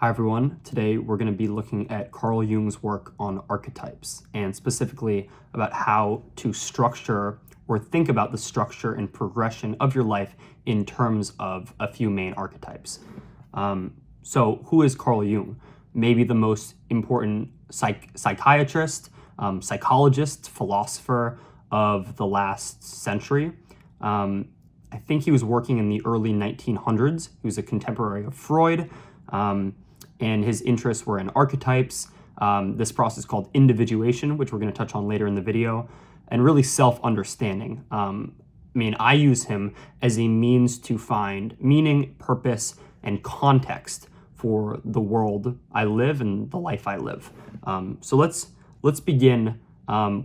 Hi everyone, today we're going to be looking at Carl Jung's work on archetypes and specifically about how to structure or think about the structure and progression of your life in terms of a few main archetypes. So who is Carl Jung? Maybe the most important psychiatrist, psychologist, philosopher of the last century. I think he was working in the early 1900s. He was a contemporary of Freud. And his interests were in archetypes, this process called individuation, which we're going to touch on later in the video, and really self-understanding. I use him as a means to find meaning, purpose, and context for the world I live and the life I live. So let's begin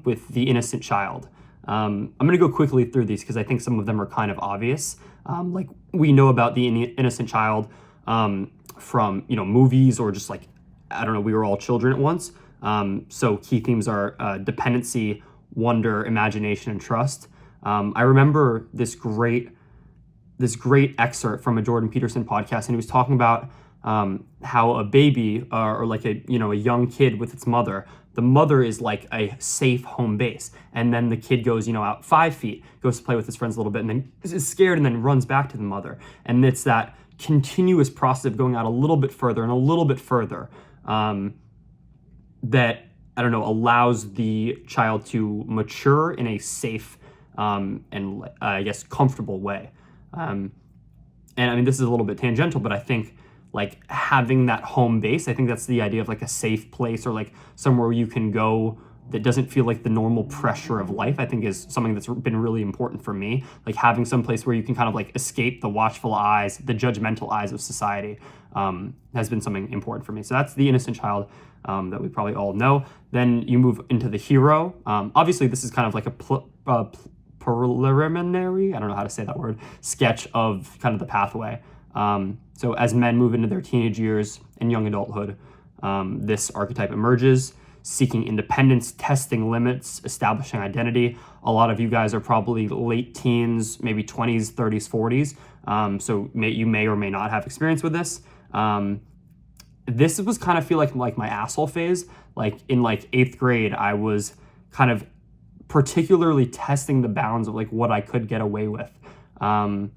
with the innocent child. I'm going to go quickly through these because I think some of them are kind of obvious. Like we know about the innocent child from movies or just we were all children at once. So key themes are dependency, wonder, imagination, and trust. I remember this great excerpt from a Jordan Peterson podcast, and he was talking about how a baby or a young kid with its mother, the mother is like a safe home base, and then the kid goes out 5 feet, goes to play with his friends a little bit, and then is scared and then runs back to the mother, and it's that continuous process of going out a little bit further and a little bit further that allows the child to mature in a safe and I guess comfortable way. And this is a little bit tangential, but I think having that home base, I think that's the idea of a safe place or somewhere you can go that doesn't feel like the normal pressure of life, I think is something that's been really important for me. Having some place where you can kind of escape the watchful eyes, the judgmental eyes of society has been something important for me. So that's the innocent child that we probably all know. Then you move into the hero. Obviously, this is kind of like a preliminary, I don't know how to say that word, sketch of kind of the pathway. So as men move into their teenage years and young adulthood, this archetype emerges, seeking independence, testing limits, establishing identity. A lot of you guys are probably late teens, maybe 20s, 30s, 40s. So you may or may not have experience with this. This was kind of feel like my asshole phase. In 8th grade, I was kind of particularly testing the bounds of what I could get away with. And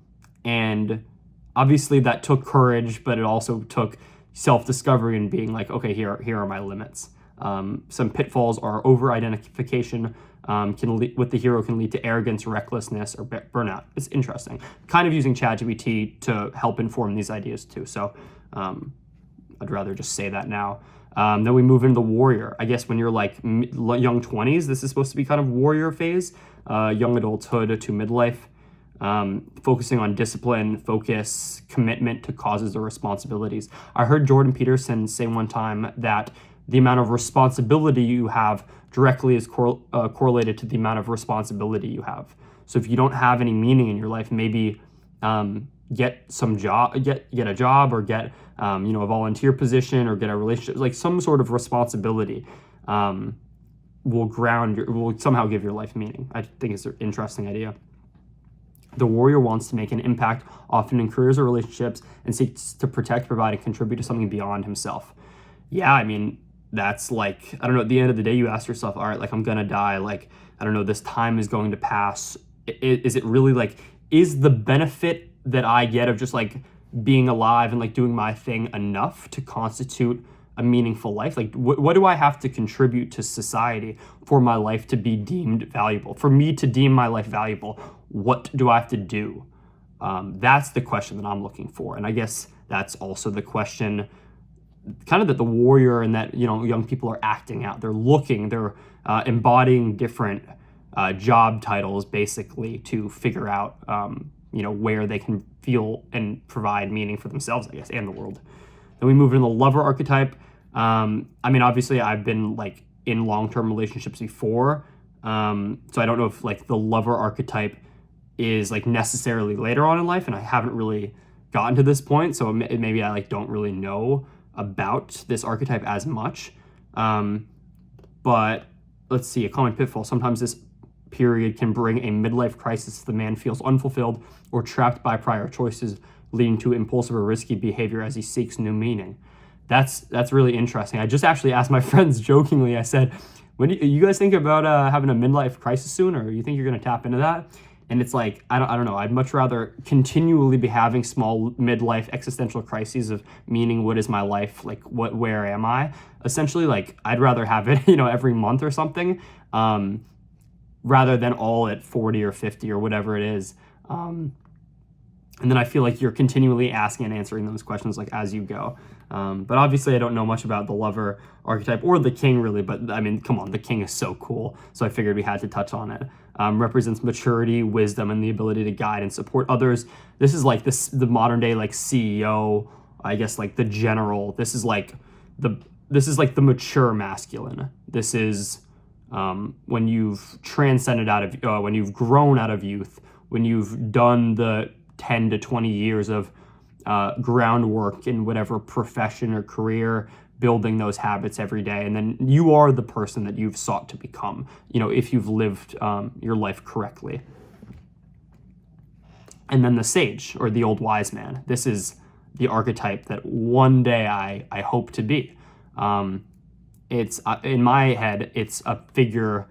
obviously that took courage, but it also took self-discovery and being okay, here are my limits. Some pitfalls are over-identification with the hero can lead to arrogance, recklessness, or burnout. It's interesting. Kind of using ChatGPT to help inform these ideas too. So I'd rather just say that now. Then we move into the warrior. I guess when you're young 20s, this is supposed to be kind of warrior phase, young adulthood to midlife, focusing on discipline, focus, commitment to causes or responsibilities. I heard Jordan Peterson say one time that the amount of responsibility you have directly is correlated to the amount of responsibility you have. So if you don't have any meaning in your life, maybe get a job or get a volunteer position or get a relationship, some sort of responsibility will somehow give your life meaning. I think it's an interesting idea. The warrior wants to make an impact, often in careers or relationships, and seeks to protect, provide, and contribute to something beyond himself. Yeah, that's at the end of the day, you ask yourself, all right, I'm gonna die, this time is going to pass. Is it really is the benefit that I get of just being alive and doing my thing enough to constitute a meaningful life? What do I have to contribute to society for my life to be deemed valuable? For me to deem my life valuable, what do I have to do? That's the question that I'm looking for. And I guess that's also the question kind of that the warrior and that young people are acting out. They're embodying different job titles basically to figure out where they can feel and provide meaning for themselves, I guess, and the world. Then we move into the lover archetype. Obviously I've been in long-term relationships before, so I don't know if the lover archetype is necessarily later on in life, and I haven't really gotten to this point, so maybe I don't really know about this archetype as much. But let's see, a common pitfall. Sometimes this period can bring a midlife crisis if the man feels unfulfilled or trapped by prior choices, leading to impulsive or risky behavior as he seeks new meaning. that's really interesting. I just actually asked my friends jokingly. I said, "When do you guys think about having a midlife crisis soon, or you think you're going to tap into that?" And it's like, I don't know. I'd much rather continually be having small midlife existential crises of meaning. What is my life? Like, where am I? Essentially, like, I'd rather have it, every month or something, rather than all at 40 or 50 or whatever it is. And then I feel like you're continually asking and answering those questions like as you go. But obviously I don't know much about the lover archetype or the king really, but I mean, come on, the king is so cool. So I figured we had to touch on it. Represents maturity, wisdom, and the ability to guide and support others. This is like the modern day like CEO, I guess like the general. This is like the mature masculine. This is when you've transcended out of, when you've grown out of youth, when you've done the 10 to 20 years of groundwork in whatever profession or career, building those habits every day. And then you are the person that you've sought to become, if you've lived your life correctly. And then the sage, or the old wise man. This is the archetype that one day I hope to be. It's in my head, it's a figure,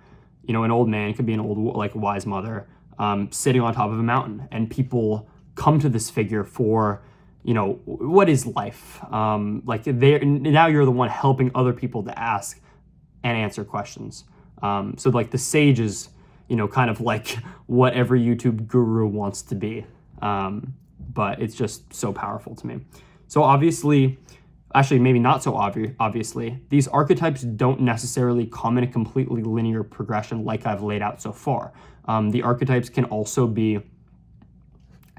an old man, it could be an old like wise mother, sitting on top of a mountain, and people come to this figure for, what is life? Like now you're the one helping other people to ask and answer questions. So like the sage is, kind of like what every YouTube guru wants to be. But it's just so powerful to me. So obviously, actually maybe not so obviously, these archetypes don't necessarily come in a completely linear progression like I've laid out so far. The archetypes can also be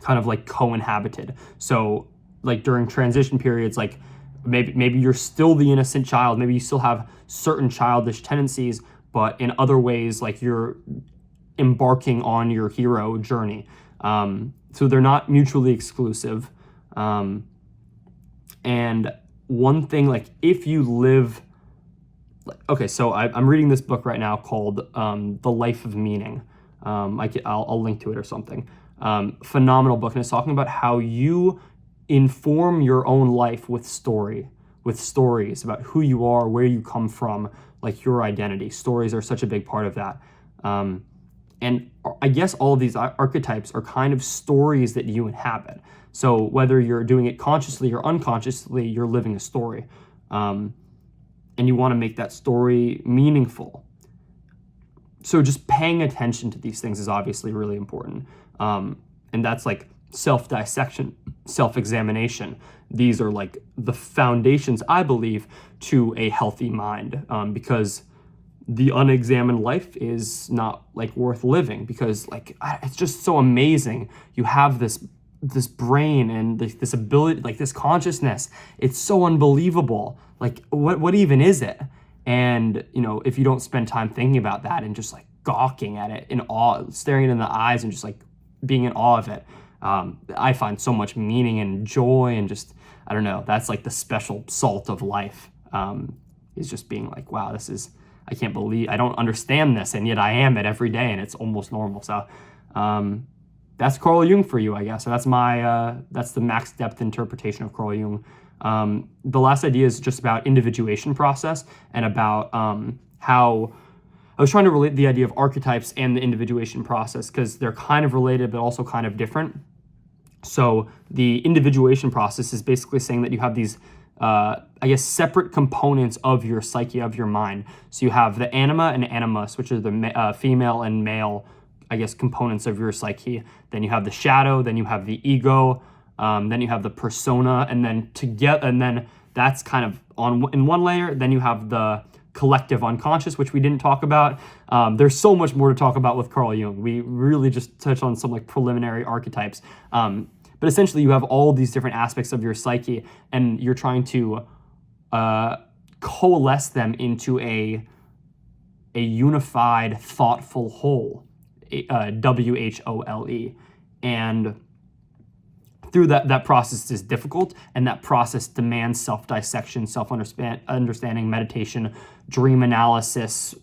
kind of like co-inhabited. So like during transition periods, like maybe you're still the innocent child, maybe you still have certain childish tendencies, but in other ways, like you're embarking on your hero journey. So they're not mutually exclusive. And one thing, like if you live, okay, so I'm reading this book right now called The Life of Meaning. I'll link to it or something. Phenomenal book, and it's talking about how you inform your own life with stories about who you are, where you come from, like your identity. Stories are such a big part of that. And I guess all of these archetypes are kind of stories that you inhabit. So whether you're doing it consciously or unconsciously, you're living a story. And you want to make that story meaningful. So just paying attention to these things is obviously really important. And that's like self-dissection, self-examination. These are like the foundations, I believe, to a healthy mind, because the unexamined life is not like worth living, because like it's just so amazing. You have this brain and this ability, like this consciousness. It's so unbelievable. Like what even is it? And if you don't spend time thinking about that and just like gawking at it in awe, staring it in the eyes and just like being in awe of it, I find so much meaning and joy, and just, I don't know, that's like the special salt of life, is just being like, wow, I can't believe, I don't understand this, and yet I am it every day, and it's almost normal. So that's Carl Jung for you, I guess. So that's the max depth interpretation of Carl Jung. The last idea is just about individuation process, and about how I was trying to relate the idea of archetypes and the individuation process, because they're kind of related but also kind of different. So the individuation process is basically saying that you have these, I guess, separate components of your psyche, of your mind. So you have the anima and animus, which are the female and male, I guess, components of your psyche. Then you have the shadow, then you have the ego, then you have the persona, and then that's kind of in one layer. Then you have the collective unconscious, which we didn't talk about. There's so much more to talk about with Carl Jung. We really just touched on some like preliminary archetypes. But essentially you have all these different aspects of your psyche, and you're trying to coalesce them into a unified, thoughtful whole, WHOLE. And through that process is difficult, and that process demands self-dissection, self-understanding, meditation, dream analysis,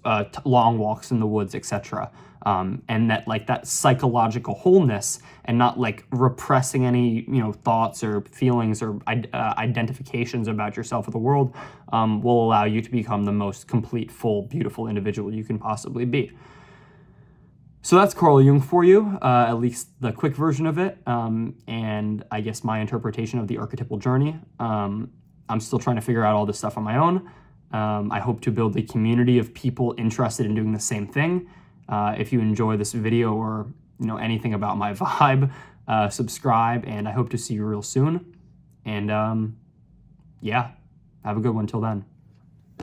long walks in the woods, etc. And that like that psychological wholeness, and not like repressing any thoughts or feelings or identifications about yourself or the world, will allow you to become the most complete, full, beautiful individual you can possibly be. So that's Carl Jung for you, at least the quick version of it, and I guess my interpretation of the archetypal journey. I'm still trying to figure out all this stuff on my own. I hope to build a community of people interested in doing the same thing. If you enjoy this video or anything about my vibe, subscribe, and I hope to see you real soon. And yeah, have a good one till then.